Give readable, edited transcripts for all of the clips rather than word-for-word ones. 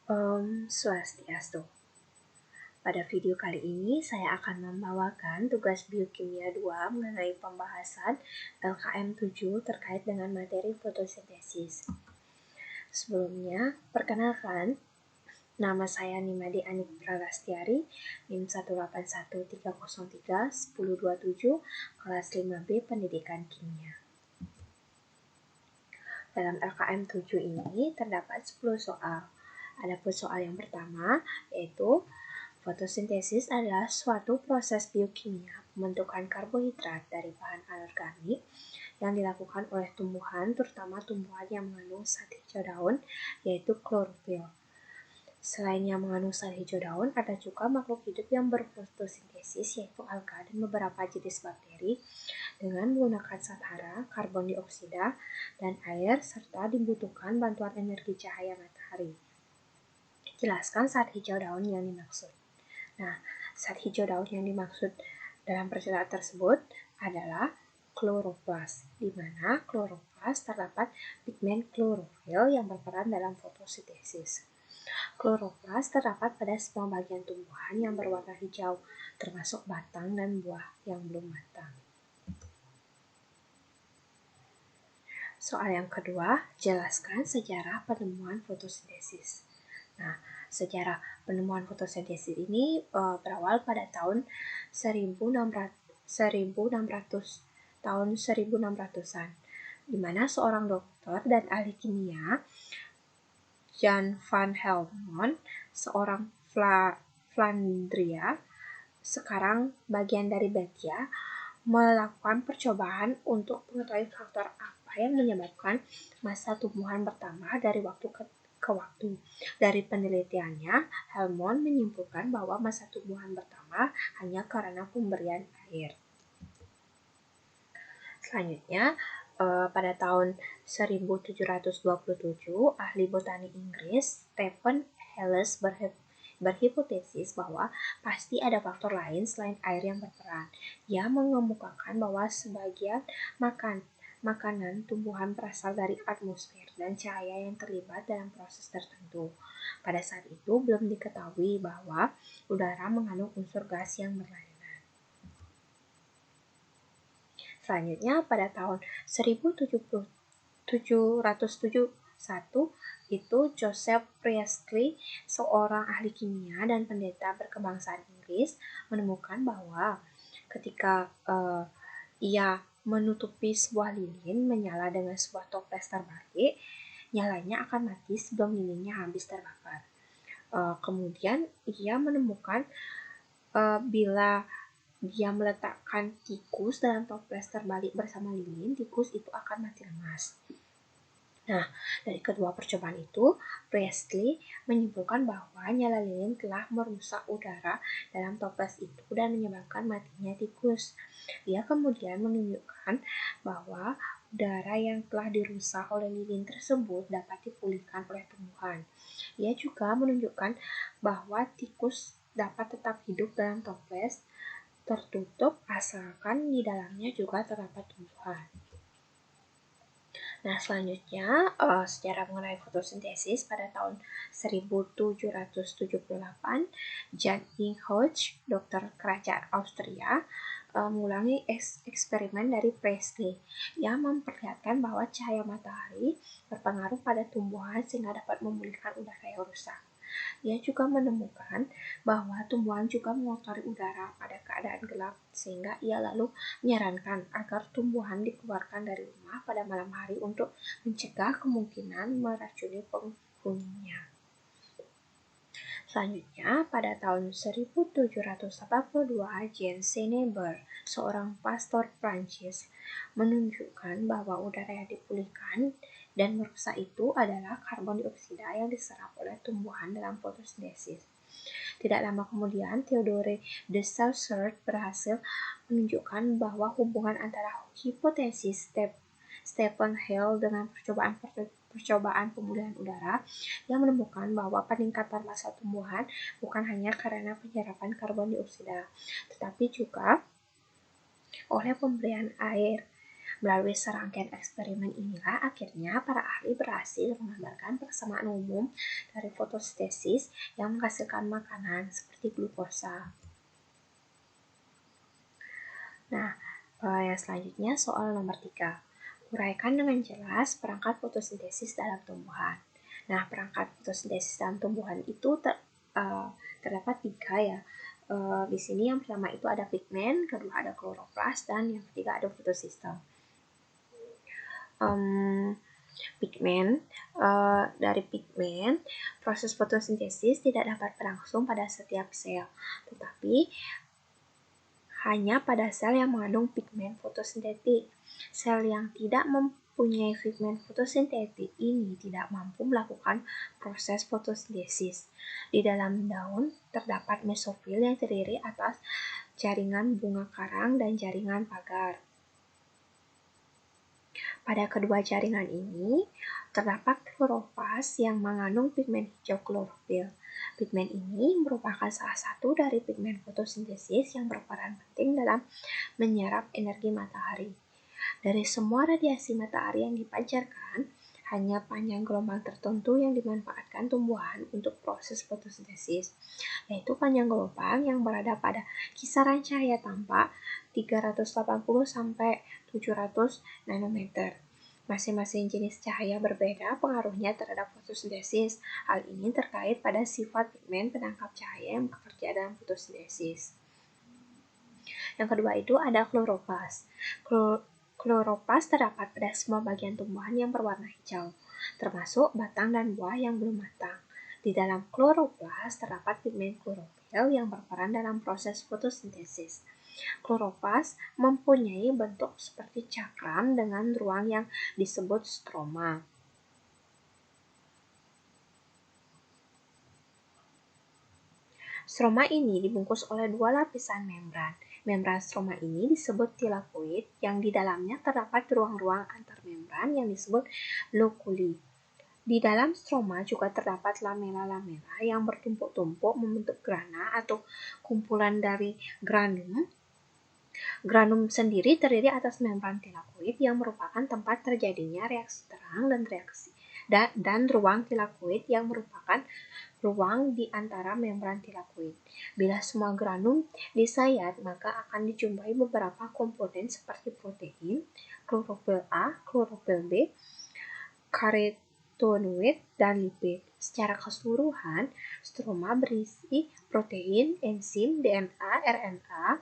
Swastiastu. Pada video kali ini saya akan membawakan tugas biokimia 2 mengenai pembahasan LKM 7 terkait dengan materi fotosintesis. Sebelumnya, perkenalkan, nama saya Nimade Anik Pralastiari, NIM 181303107, kelas 5B Pendidikan Kimia. Dalam LKM 7 ini terdapat 10 soal. Adapun soal yang pertama yaitu fotosintesis adalah suatu proses biokimia pembentukan karbohidrat dari bahan anorganik yang dilakukan oleh tumbuhan, terutama tumbuhan yang mengandung zat hijau daun, yaitu klorofil. Selain yang mengandung zat hijau daun, ada juga makhluk hidup yang berfotosintesis, yaitu alga dan beberapa jenis bakteri dengan menggunakan zat hara, karbon dioksida, dan air, serta dibutuhkan bantuan energi cahaya matahari. Jelaskan zat hijau daun yang dimaksud. Nah, zat hijau daun yang dimaksud dalam percakapan tersebut adalah kloroplas, di mana kloroplas terdapat pigmen klorofil yang berperan dalam fotosintesis. Kloroplas terdapat pada semua bagian tumbuhan yang berwarna hijau, termasuk batang dan buah yang belum matang. Soal yang kedua, jelaskan sejarah penemuan fotosintesis. Nah, sejarah penemuan fotosintesis ini berawal pada tahun 1600-an, di mana seorang dokter dan ahli kimia, Jan van Helmont, seorang Flandria, sekarang bagian dari Belgia, melakukan percobaan untuk mengetahui faktor apa yang menyebabkan masa tumbuhan bertambah dari waktu ke waktu. Dari penelitiannya, Helmont menyimpulkan bahwa masa tumbuhan bertambah hanya karena pemberian air. Selanjutnya, pada tahun 1727, ahli botani Inggris Stephen Hales berhipotesis bahwa pasti ada faktor lain selain air yang berperan. Ia mengemukakan bahwa sebagian makanan tumbuhan berasal dari atmosfer dan cahaya yang terlibat dalam proses tertentu. Pada saat itu belum diketahui bahwa udara mengandung unsur gas yang berlainan. Selanjutnya, pada tahun 1771, itu Joseph Priestley, seorang ahli kimia dan pendeta berkebangsaan Inggris, menemukan bahwa ketika ia menutupi sebuah lilin menyala dengan sebuah toples terbalik, nyalanya akan mati sebelum lilinnya habis terbakar. Kemudian ia menemukan bila dia meletakkan tikus dalam toples terbalik bersama lilin, tikus itu akan mati lemas. Nah, dari kedua percobaan itu, Priestley menyimpulkan bahwa nyala lilin telah merusak udara dalam toples itu dan menyebabkan matinya tikus. Dia kemudian menunjukkan bahwa udara yang telah dirusak oleh lilin tersebut dapat dipulihkan oleh tumbuhan. Ia juga menunjukkan bahwa tikus dapat tetap hidup dalam toples tertutup asalkan di dalamnya juga terdapat tumbuhan. Nah, selanjutnya sejarah mengenai fotosintesis pada tahun 1778, Jan Inhofe, dokter kerajaan Austria, mengulangi eksperimen dari Priestley yang memperlihatkan bahwa cahaya matahari berpengaruh pada tumbuhan sehingga dapat memulihkan udara yang rusak. Ia juga menemukan bahwa tumbuhan juga mengotori udara pada keadaan gelap, sehingga ia lalu menyarankan agar tumbuhan dikeluarkan dari rumah pada malam hari untuk mencegah kemungkinan meracuni penghuninya. Selanjutnya, pada tahun 1782, Jean Seneber, seorang pastor Prancis, menunjukkan bahwa udara yang dipulihkan dan merusak itu adalah karbon dioksida yang diserap oleh tumbuhan dalam fotosintesis. Tidak lama kemudian, Theodore de Saussure berhasil menunjukkan bahwa hubungan antara hipotesis Stephen Hale dengan percobaan pemulihan udara yang menemukan bahwa peningkatan massa tumbuhan bukan hanya karena penyerapan karbon dioksida, tetapi juga oleh pemberian air. Melalui serangkaian eksperimen inilah akhirnya para ahli berhasil menggambarkan persamaan umum dari fotosintesis yang menghasilkan makanan seperti glukosa. Nah, yang selanjutnya soal nomor 3. Uraikan dengan jelas perangkat fotosintesis dalam tumbuhan. Nah, perangkat fotosintesis dalam tumbuhan itu terdapat 3 ya. Di sini yang pertama itu ada pigmen, kedua ada kloroplas, dan yang ketiga ada fotosistem. Pigmen, dari pigmen, proses fotosintesis tidak dapat berlangsung pada setiap sel, tetapi hanya pada sel yang mengandung pigmen fotosintetik. Sel yang tidak mempunyai pigmen fotosintetik ini tidak mampu melakukan proses fotosintesis. Di dalam daun terdapat mesofil yang terdiri atas jaringan bunga karang dan jaringan pagar. Pada kedua jaringan ini, terdapat klorofas yang mengandung pigmen hijau klorofil. Pigmen ini merupakan salah satu dari pigmen fotosintesis yang berperan penting dalam menyerap energi matahari. Dari semua radiasi matahari yang dipancarkan, hanya panjang gelombang tertentu yang dimanfaatkan tumbuhan untuk proses fotosintesis, yaitu panjang gelombang yang berada pada kisaran cahaya tampak 380 sampai 700 nanometer. Masing-masing jenis cahaya berbeda pengaruhnya terhadap fotosintesis. Hal ini terkait pada sifat pigmen penangkap cahaya yang bekerja dalam fotosintesis. Yang kedua itu ada kloroplas. Kloroplas terdapat pada semua bagian tumbuhan yang berwarna hijau, termasuk batang dan buah yang belum matang. Di dalam kloroplas terdapat pigmen klorofil yang berperan dalam proses fotosintesis. Kloroplas mempunyai bentuk seperti cakram dengan ruang yang disebut stroma. Stroma ini dibungkus oleh dua lapisan membran. Membran stroma ini disebut tilakoid, yang di dalamnya terdapat ruang-ruang antar membran yang disebut loculi. Di dalam stroma juga terdapat lamela-lamela yang bertumpuk-tumpuk membentuk grana atau kumpulan dari granum. Granum sendiri terdiri atas membran tilakoid yang merupakan tempat terjadinya reaksi terang dan ruang tilakoid yang merupakan ruang di antara membran tilakoid. Bila semua granum disayat, maka akan dijumpai beberapa komponen seperti protein, klorofil A, klorofil B, karotenoid, dan lipid. Secara keseluruhan, stroma berisi protein, enzim, DNA, RNA,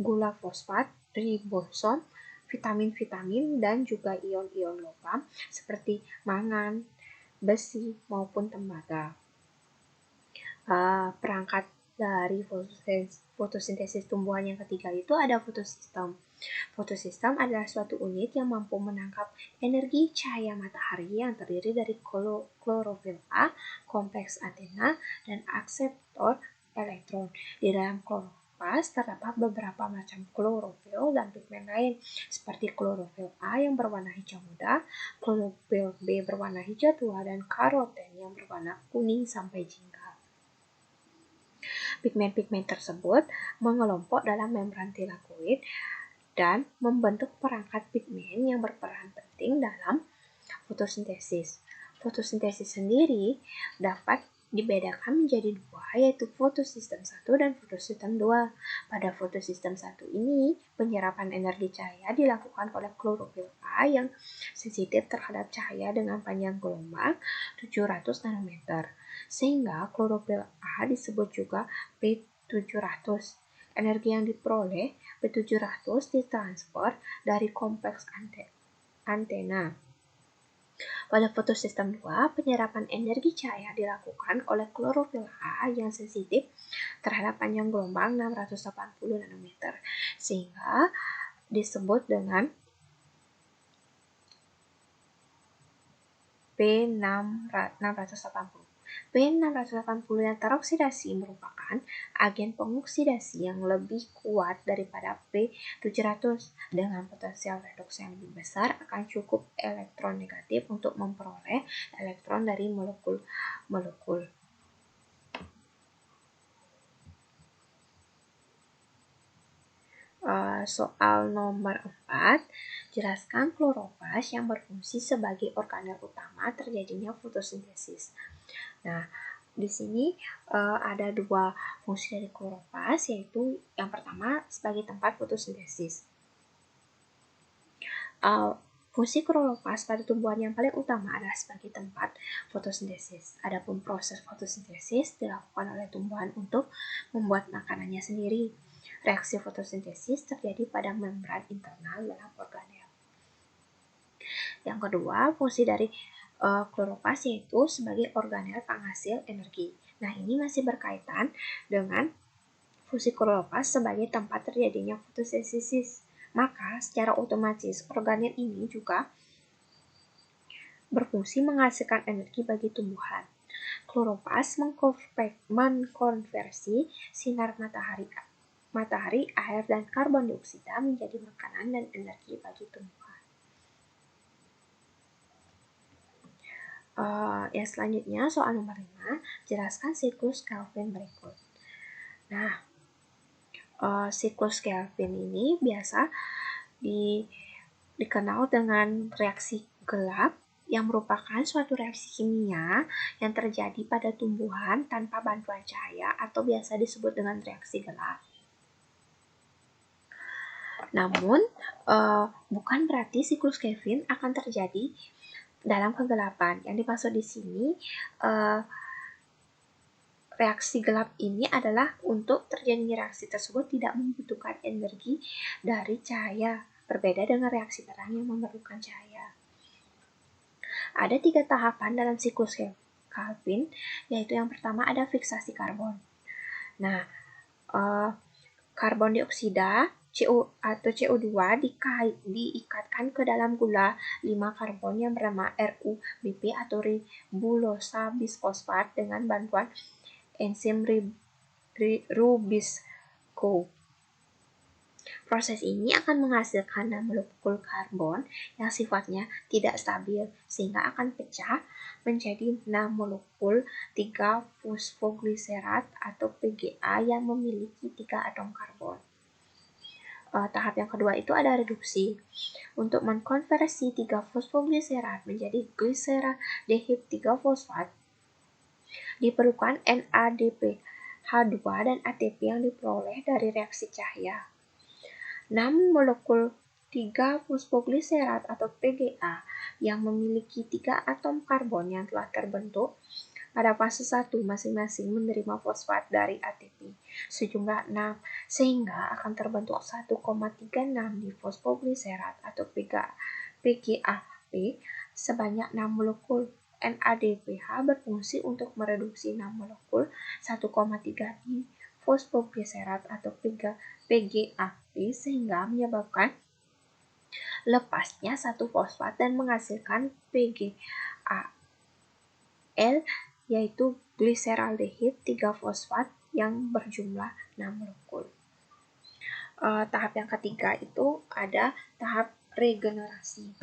gula fosfat, ribosom, vitamin-vitamin, dan juga ion-ion logam seperti mangan, besi, maupun tembaga. Perangkat dari fotosintesis tumbuhan yang ketiga itu ada fotosistem. Fotosistem adalah suatu unit yang mampu menangkap energi cahaya matahari yang terdiri dari klorofil A, kompleks antena, dan akseptor elektron. Di dalam kloroplas terdapat beberapa macam klorofil dan pigmen lain, seperti klorofil A yang berwarna hijau muda, klorofil B berwarna hijau tua, dan karoten yang berwarna kuning sampai jingga. Pigmen-pigmen tersebut mengelompok dalam membran tilakoid dan membentuk perangkat pigmen yang berperan penting dalam fotosintesis. Fotosintesis sendiri dapat dibedakan menjadi dua, yaitu fotosistem 1 dan fotosistem 2. Pada fotosistem 1 ini, penyerapan energi cahaya dilakukan oleh klorofil A yang sensitif terhadap cahaya dengan panjang gelombang 700 nanometer. Sehingga klorofil A disebut juga P700. Energi yang diperoleh P700 ditransfer dari kompleks antena. Pada fotosistem 2, penyerapan energi cahaya dilakukan oleh klorofil A yang sensitif terhadap panjang gelombang 680 nanometer, sehingga disebut dengan P680. P680 yang teroksidasi merupakan agen pengoksidasi yang lebih kuat daripada P700. Dengan potensial redoks yang lebih besar, akan cukup elektron negatif untuk memperoleh elektron dari molekul-molekul. Soal nomor 4, jelaskan kloroplas yang berfungsi sebagai organel utama terjadinya fotosintesis. Nah, di sini ada dua fungsi dari kloroplas, yaitu yang pertama sebagai tempat fotosintesis. Fungsi kloroplas pada tumbuhan yang paling utama adalah sebagai tempat fotosintesis. Adapun proses fotosintesis dilakukan oleh tumbuhan untuk membuat makanannya sendiri. Reaksi fotosintesis terjadi pada membran internal dalam organel. Yang kedua, fungsi dari kloroplas yaitu sebagai organel penghasil energi. Nah, ini masih berkaitan dengan fungsi kloroplas sebagai tempat terjadinya fotosintesis. Maka, secara otomatis organel ini juga berfungsi menghasilkan energi bagi tumbuhan. Kloroplas mengkonversi sinar matahari, air, dan karbon dioksida menjadi makanan dan energi bagi tumbuhan. Yang selanjutnya, soal nomor 5, jelaskan siklus Calvin berikut. Nah, siklus Calvin ini biasa dikenal dengan reaksi gelap, yang merupakan suatu reaksi kimia yang terjadi pada tumbuhan tanpa bantuan cahaya atau biasa disebut dengan reaksi gelap. Namun, bukan berarti siklus Calvin akan terjadi dalam kegelapan. Yang dimaksud di sini, reaksi gelap ini adalah untuk terjadinya reaksi tersebut tidak membutuhkan energi dari cahaya, berbeda dengan reaksi terang yang memerlukan cahaya. Ada 3 tahapan dalam siklus Calvin, yaitu yang pertama ada fiksasi karbon. Nah, karbon dioksida atau CO2 diikatkan ke dalam gula 5 karbon yang bernama RuBP atau ribulosa bisfosfat dengan bantuan enzim Rubisco. Proses ini akan menghasilkan 6 molekul karbon yang sifatnya tidak stabil, sehingga akan pecah menjadi 6 molekul 3-fosfogliserat atau PGA yang memiliki 3 atom karbon. Tahap yang kedua itu ada reduksi. Untuk mengkonversi 3-fosfogliserat menjadi gliseraldehid 3-fosfat, diperlukan NADPH2 dan ATP yang diperoleh dari reaksi cahaya. 6 molekul 3-fosfogliserat atau PGA yang memiliki 3 atom karbon yang telah terbentuk pada fase 1 masing-masing menerima fosfat dari ATP sejumlah 6, sehingga akan terbentuk 1,36 di fosfogliserat atau PGAP sebanyak 6 molekul. NADPH berfungsi untuk mereduksi 6 molekul 1,3 di fosfogliserat atau PGAP sehingga menyebabkan lepasnya 1 fosfat dan menghasilkan PGAL yaitu gliseraldehid 3-fosfat yang berjumlah 6 molekul. Tahap yang ketiga itu ada tahap regenerasi.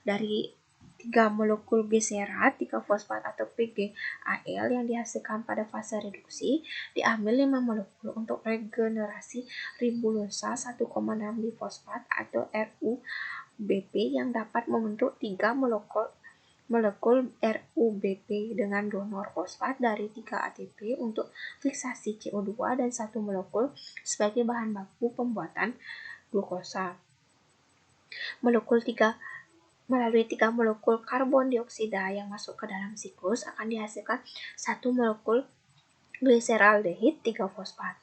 Dari 3 molekul gliserat 3-fosfat atau PGAL yang dihasilkan pada fase reduksi, diambil 5 molekul untuk regenerasi ribulosa 1,6 difosfat atau RuBP yang dapat membentuk 3 molekul RuBP dengan donor fosfat dari 3 ATP untuk fiksasi CO2 dan 1 molekul sebagai bahan baku pembuatan glukosa. Melalui 3 molekul karbon dioksida yang masuk ke dalam siklus akan dihasilkan 1 molekul gliseraldehid 3-fosfat.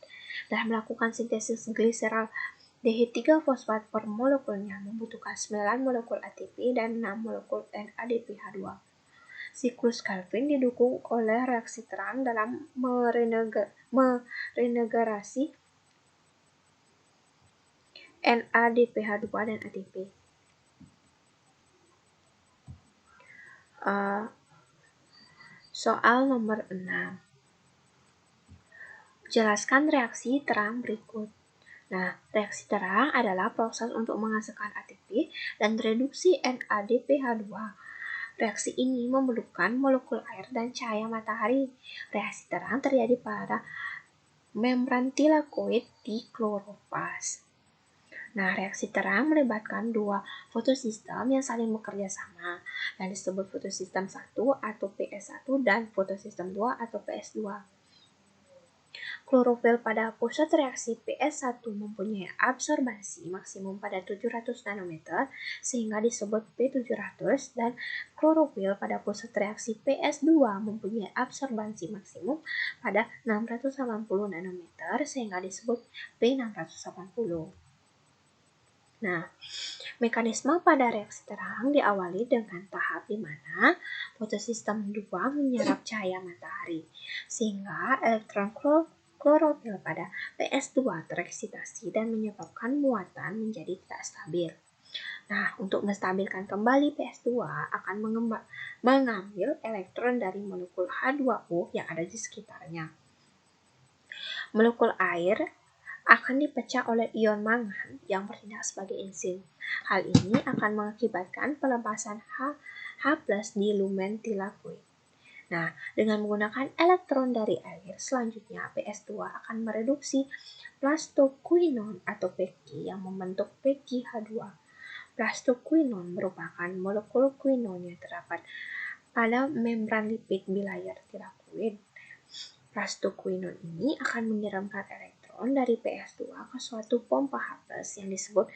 Dalam melakukan sintesis gliseraldehid 3-fosfat per molekulnya membutuhkan 9 molekul ATP dan 6 molekul NADPH2. Siklus Calvin didukung oleh reaksi terang dalam meregenerasi NADPH2 dan ATP. Soal nomor 6. Jelaskan reaksi terang berikut. Nah, reaksi terang adalah proses untuk menghasilkan ATP dan reduksi NADPH2. Reaksi ini memerlukan molekul air dan cahaya matahari. Reaksi terang terjadi pada membran tilakoid di kloroplas. Nah, reaksi terang melibatkan dua fotosistem yang saling bekerja sama, yang disebut fotosistem 1 atau PS1 dan fotosistem 2 atau PS2. Klorofil pada pusat reaksi PS1 mempunyai absorbasi maksimum pada 700 nanometer sehingga disebut P700 dan klorofil pada pusat reaksi PS2 mempunyai absorbasi maksimum pada 680 nanometer sehingga disebut P680. Nah, mekanisme pada reaksi terang diawali dengan tahap di mana fotosistem 2 menyerap cahaya matahari, sehingga elektron klorofil pada PS2 tereksitasi dan menyebabkan muatan menjadi tidak stabil. Nah, untuk menstabilkan kembali PS2 akan mengambil elektron dari molekul H2O yang ada di sekitarnya. Molekul air akan dipecah oleh ion mangan yang bertindak sebagai enzim. Hal ini akan mengakibatkan pelepasan H+ di lumen tilakoid. Nah, dengan menggunakan elektron dari air, selanjutnya PS2 akan mereduksi plastoquinon atau PEKI yang membentuk PEKIH2. Plastoquinon merupakan molekul quinon yang terdapat pada membran lipid bilayer tilakoid. Plastoquinon ini akan mengirimkan elektron dari PS2 ke suatu pompa H+ yang disebut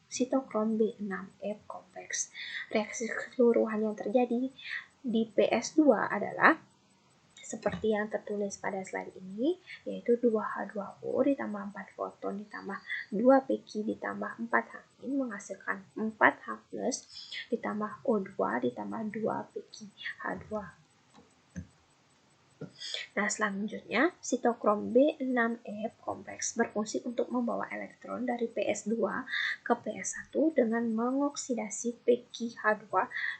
sitokrom B6F kompleks. Reaksi keseluruhan yang terjadi di PS2 adalah seperti yang tertulis pada slide ini, yaitu 2H2O ditambah 4 foton ditambah 2 PQ ditambah 4 H- menghasilkan 4H+ ditambah O2 ditambah 2 PQ H2. Nah, selanjutnya, sitokrom B6F kompleks berfungsi untuk membawa elektron dari PS2 ke PS1 dengan mengoksidasi PQH2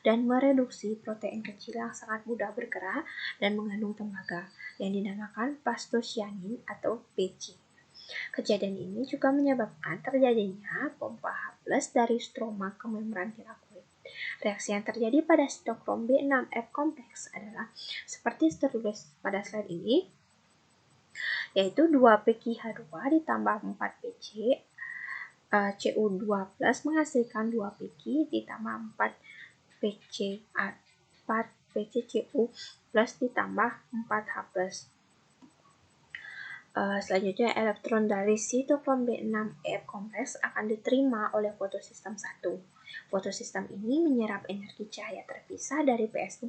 dan mereduksi protein kecil yang sangat mudah bergerak dan mengandung tembaga yang dinamakan plastocyanin atau PC. Kejadian ini juga menyebabkan terjadinya pompa H+ dari stroma ke membran tilakoid. Reaksi yang terjadi pada sitokrom B6F kompleks adalah seperti tertulis pada slide ini, yaitu 2 PQH2 ditambah 4 PC CU2 plus menghasilkan 2 PQ ditambah 4 PCCU plus ditambah 4H+. Selanjutnya, elektron dari sitokrom B6F kompleks akan diterima oleh fotosistem 1. Fotosistem ini menyerap energi cahaya terpisah dari PS2,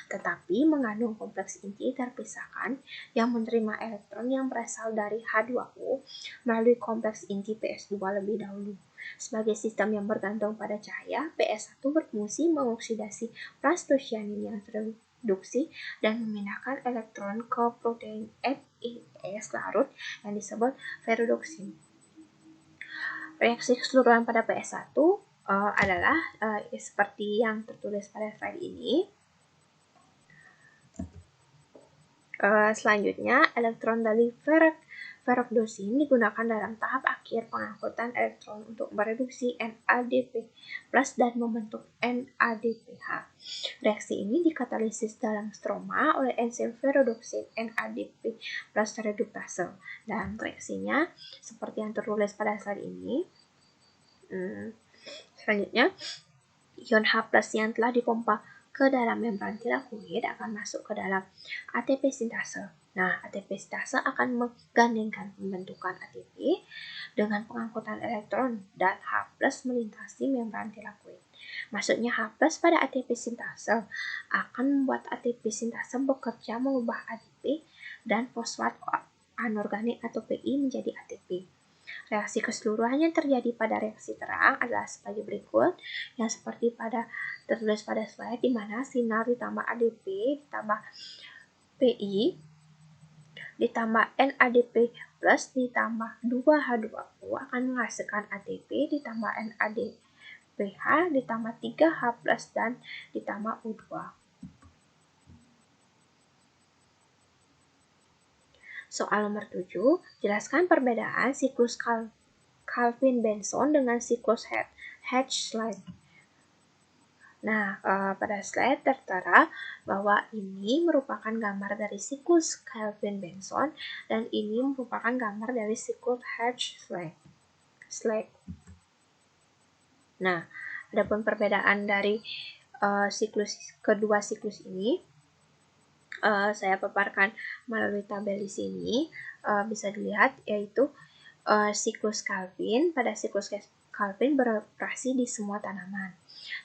tetapi mengandung kompleks inti terpisahkan yang menerima elektron yang berasal dari H2O melalui kompleks inti PS2 lebih dahulu. Sebagai sistem yang bergantung pada cahaya, PS1 berfungsi mengoksidasi plastocyanin yang reduksi dan memindahkan elektron ke protein FeS larut yang disebut ferrodoksin. Reaksi keseluruhan pada PS1 adalah seperti yang tertulis pada slide ini. Selanjutnya, elektron dari ferrodoksin digunakan dalam tahap akhir pengangkutan elektron untuk mereduksi NADP+ dan membentuk NADPH. Reaksi ini dikatalisis dalam stroma oleh enzim ferrodoksin NADP+ reduktase. Dan reaksinya seperti yang tertulis pada slide ini. Selanjutnya, ion H+ yang telah dipompa ke dalam membran tilakoid akan masuk ke dalam ATP sintase. Nah, ATP sintase akan menggandengkan pembentukan ATP dengan pengangkutan elektron dan H+ melintasi membran tilakoid. Masuknya H+ pada ATP sintase akan membuat ATP sintase bekerja mengubah ADP dan fosfat anorganik atau PI menjadi ATP. Reaksi keseluruhan yang terjadi pada reaksi terang adalah sebagai berikut, yang seperti tertulis pada slide, di mana sinar ditambah ADP ditambah PI ditambah NADP plus ditambah 2H2O akan menghasilkan ATP ditambah NADPH ditambah 3H plus dan ditambah O2. Soal nomor 7, jelaskan perbedaan siklus Calvin-Benson dengan siklus Hertzsprung. Nah, pada slide tertera bahwa ini merupakan gambar dari siklus Calvin-Benson dan ini merupakan gambar dari siklus Hertzsprung. Nah, adapun perbedaan dari kedua siklus ini saya paparkan melalui tabel di sini. Bisa dilihat yaitu siklus Calvin. Pada siklus Calvin beroperasi di semua tanaman.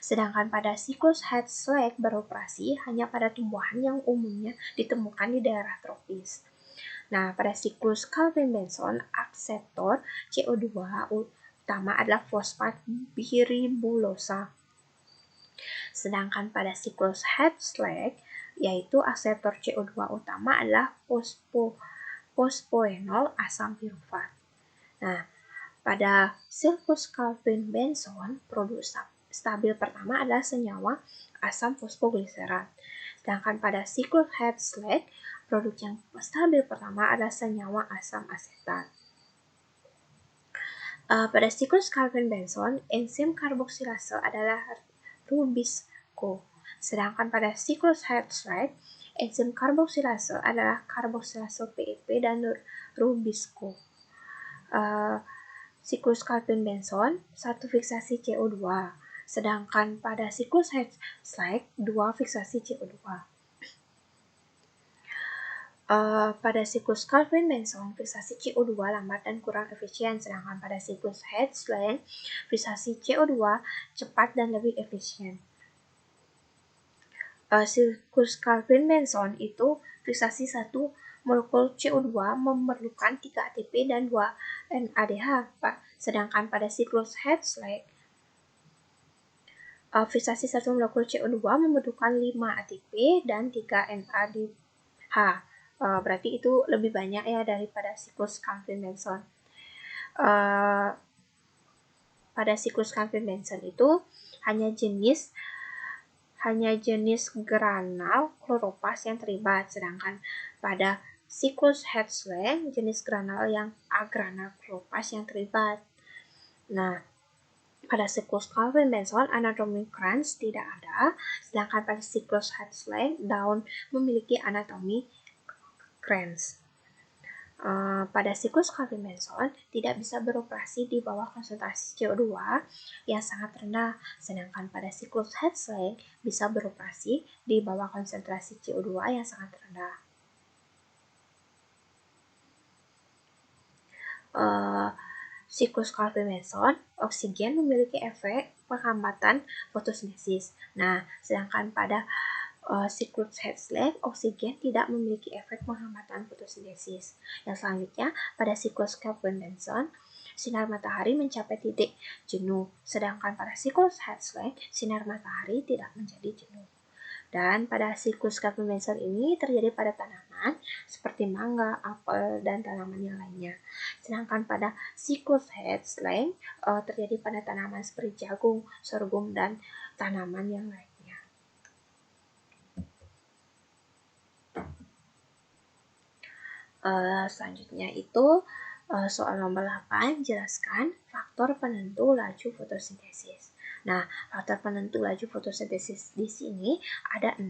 Sedangkan pada siklus Hertzsprung beroperasi hanya pada tumbuhan yang umumnya ditemukan di daerah tropis. Nah, pada siklus Calvin-Benson, akseptor CO2 utama adalah fosfat piribulosa. Sedangkan pada siklus Hertzsprung, yaitu akseptor CO2 utama adalah fosfoenol asam pirufat. Nah, pada siklus Calvin-Benson, produk stabil pertama adalah senyawa asam fosfogliserat. Sedangkan pada siklus Hertzsprung, produk yang stabil pertama adalah senyawa asam asetat. Pada siklus Calvin-Benson, enzim karboksilase adalah rubisco. Sedangkan pada siklus Hertzsprung, enzim karboksilase adalah karboksilase PEP dan rubisco. Siklus Calvin-Benson, 1 fiksasi CO2. Sedangkan pada siklus Hertzsprung, 2 fiksasi CO2. Pada siklus Calvin-Benson, fiksasi CO2 lambat dan kurang efisien, sedangkan pada siklus Hertzsprung, fiksasi CO2 cepat dan lebih efisien. Siklus Calvin-Benson itu fiksasi 1 molekul CO2 memerlukan 3 ATP dan 2 NADH, sedangkan pada siklus Hertzsprung, fiksasi 1 molekul CO2 membutuhkan 5 ATP dan 3 NADH. Berarti itu lebih banyak ya daripada siklus Calvin-Benson. Pada siklus Calvin-Benson itu hanya jenis granal kloroplast yang terlibat, sedangkan pada siklus Hertzsprung jenis granal yang agranal kloroplast yang terlibat. Nah, pada siklus Calvin-Benson anatomi krans tidak ada, sedangkan pada siklus Hertzsprung daun memiliki anatomi krans. Pada siklus Calvin-Benson tidak bisa beroperasi di bawah konsentrasi CO2 yang sangat rendah, sedangkan pada siklus Hertzsprung bisa beroperasi di bawah konsentrasi CO2 yang sangat rendah. Siklus Calvin-Benson, oksigen memiliki efek penghambatan fotosintesis. Nah, sedangkan pada siklus Hertzsprung, oksigen tidak memiliki efek penghambatan fotosintesis. Yang selanjutnya, pada siklus Calvin-Benson, sinar matahari mencapai titik jenuh, sedangkan pada siklus Hertzsprung, sinar matahari tidak menjadi jenuh. Dan pada siklus Calvin-Benson ini terjadi pada tanaman seperti mangga, apel, dan tanaman yang lainnya. Sedangkan pada siklus Hertzsprung terjadi pada tanaman seperti jagung, sorghum, dan tanaman yang lainnya. Selanjutnya itu soal nomor 8, jelaskan faktor penentu laju fotosintesis. Nah, faktor penentu laju fotosintesis di sini ada 6.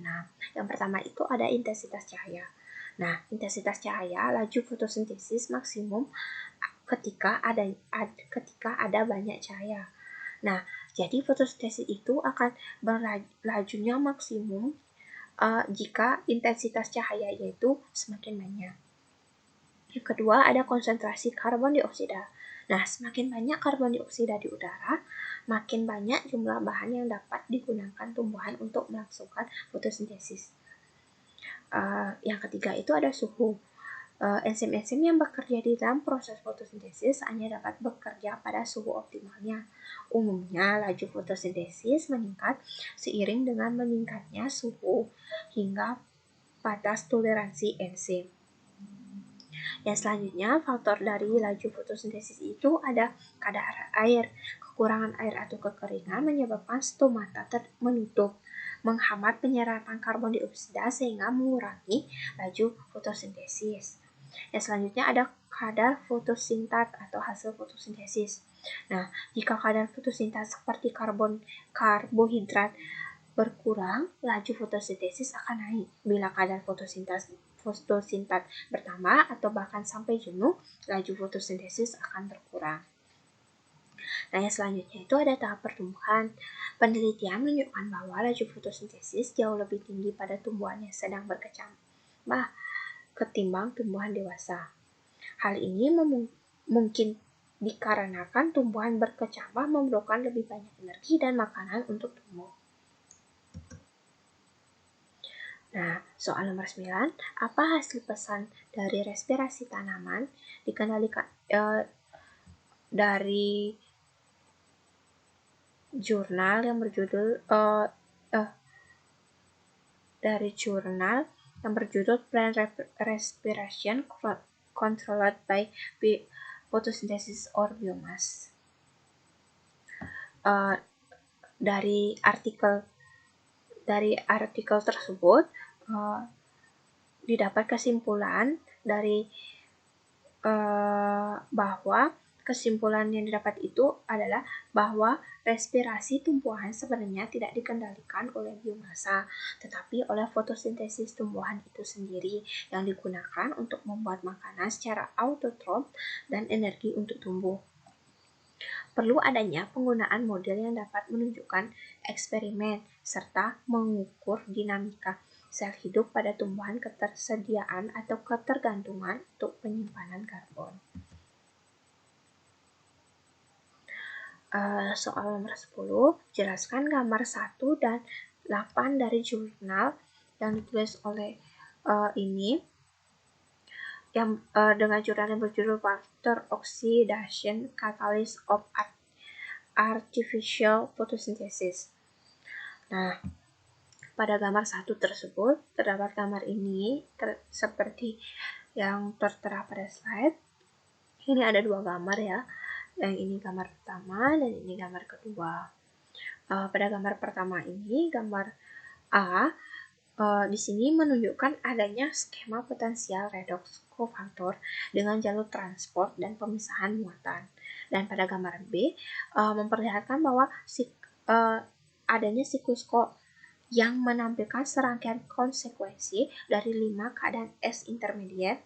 Yang pertama itu ada intensitas cahaya. Nah, intensitas cahaya laju fotosintesis maksimum ketika ada banyak cahaya. Nah, jadi fotosintesis itu akan berlajunya maksimum jika intensitas cahayanya itu semakin banyak. Yang kedua ada konsentrasi karbon dioksida. Nah, semakin banyak karbon dioksida di udara, makin banyak jumlah bahan yang dapat digunakan tumbuhan untuk melangsungkan fotosintesis. Yang ketiga itu ada suhu. Enzim-enzim yang bekerja di dalam proses fotosintesis hanya dapat bekerja pada suhu optimalnya. Umumnya, laju fotosintesis meningkat seiring dengan meningkatnya suhu hingga batas toleransi enzim. Yang selanjutnya, faktor dari laju fotosintesis itu ada kadar air. Kekurangan air atau kekeringan menyebabkan stomata menutup, menghambat penyerapan karbon dioksida sehingga mengurangi laju fotosintesis. Yang selanjutnya ada kadar fotosintat atau hasil fotosintesis. Nah, jika kadar fotosintat seperti karbohidrat berkurang, laju fotosintesis akan naik. Bila kadar fotosintat bertambah atau bahkan sampai jenuh, laju fotosintesis akan berkurang. Nah, yang selanjutnya itu ada tahap pertumbuhan. Penelitian menunjukkan bahwa laju fotosintesis jauh lebih tinggi pada tumbuhan yang sedang berkecambah ketimbang tumbuhan dewasa. Hal ini mungkin dikarenakan tumbuhan berkecambah memerlukan lebih banyak energi dan makanan untuk tumbuh. Nah, soal nomor 9, apa hasil pesan dari respirasi tanaman dikendalikan dari jurnal yang berjudul Plant Respiration Controlled by Photosynthesis or Biomass. Dari artikel tersebut didapat kesimpulan dari bahwa kesimpulan yang didapat itu adalah bahwa respirasi tumbuhan sebenarnya tidak dikendalikan oleh biomasa, tetapi oleh fotosintesis tumbuhan itu sendiri yang digunakan untuk membuat makanan secara autotrof dan energi untuk tumbuh. Perlu adanya penggunaan model yang dapat menunjukkan eksperimen serta mengukur dinamika sel hidup pada tumbuhan, ketersediaan atau ketergantungan untuk penyimpanan karbon. Soal nomor 10, jelaskan gambar 1 dan 8 dari jurnal yang ditulis oleh ini yang dengan jurnal yang berjudul Water Oxidation Catalyst of Artificial Photosynthesis. Nah, pada gambar 1 tersebut terdapat gambar ini seperti yang tertera pada slide. Ini ada 2 gambar ya. Yang ini gambar pertama dan ini gambar kedua. Pada gambar pertama ini, gambar A, di sini menunjukkan adanya skema potensial redox cofactor dengan jalur transport dan pemisahan muatan. Dan pada gambar B, memperlihatkan bahwa adanya siklus yang menampilkan serangkaian konsekuensi dari 5 keadaan S intermediate,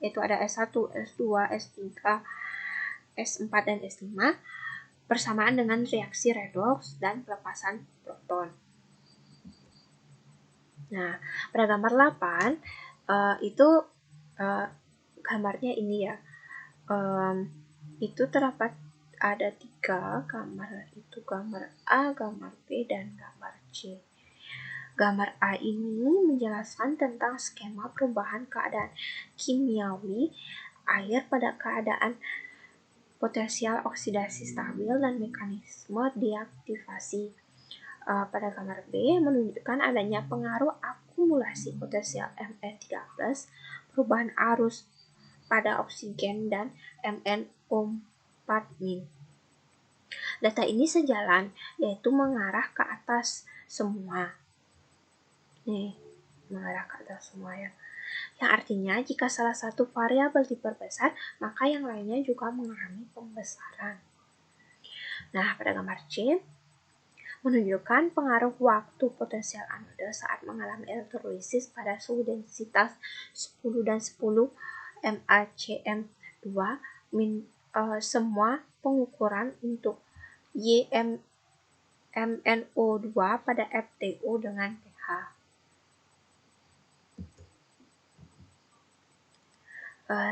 yaitu ada S1, S2, S3, S4, dan S5, bersamaan dengan reaksi redoks dan pelepasan proton. Nah, pada gambar 8, itu gambarnya ini ya. Itu terdapat ada 3 gambar, itu gambar A, gambar B, dan gambar C. Gambar A ini menjelaskan tentang skema perubahan keadaan kimiawi air pada keadaan potensial oksidasi stabil dan mekanisme deaktivasi. Pada gambar B menunjukkan adanya pengaruh akumulasi potensial Mn13, perubahan arus pada oksigen dan MnO4-. Data ini sejalan, yaitu mengarah ke atas semua. Mengarah ke atas semua ya. Yang artinya jika salah satu variabel diperbesar, maka yang lainnya juga mengalami pembesaran. Nah, pada gambar C menunjukkan pengaruh waktu potensial anode saat mengalami elektrolisis pada suhu densitas 10 dan 10 MaCm2 semua pengukuran untuk MnO2 pada FTO dengan pH.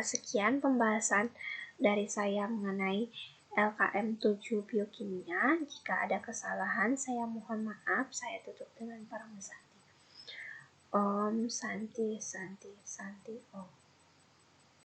Sekian pembahasan dari saya mengenai LKM 7 Biokimia. Jika ada kesalahan, saya mohon maaf. Saya tutup dengan Parang Santi. Om Santi Santi Santi Om.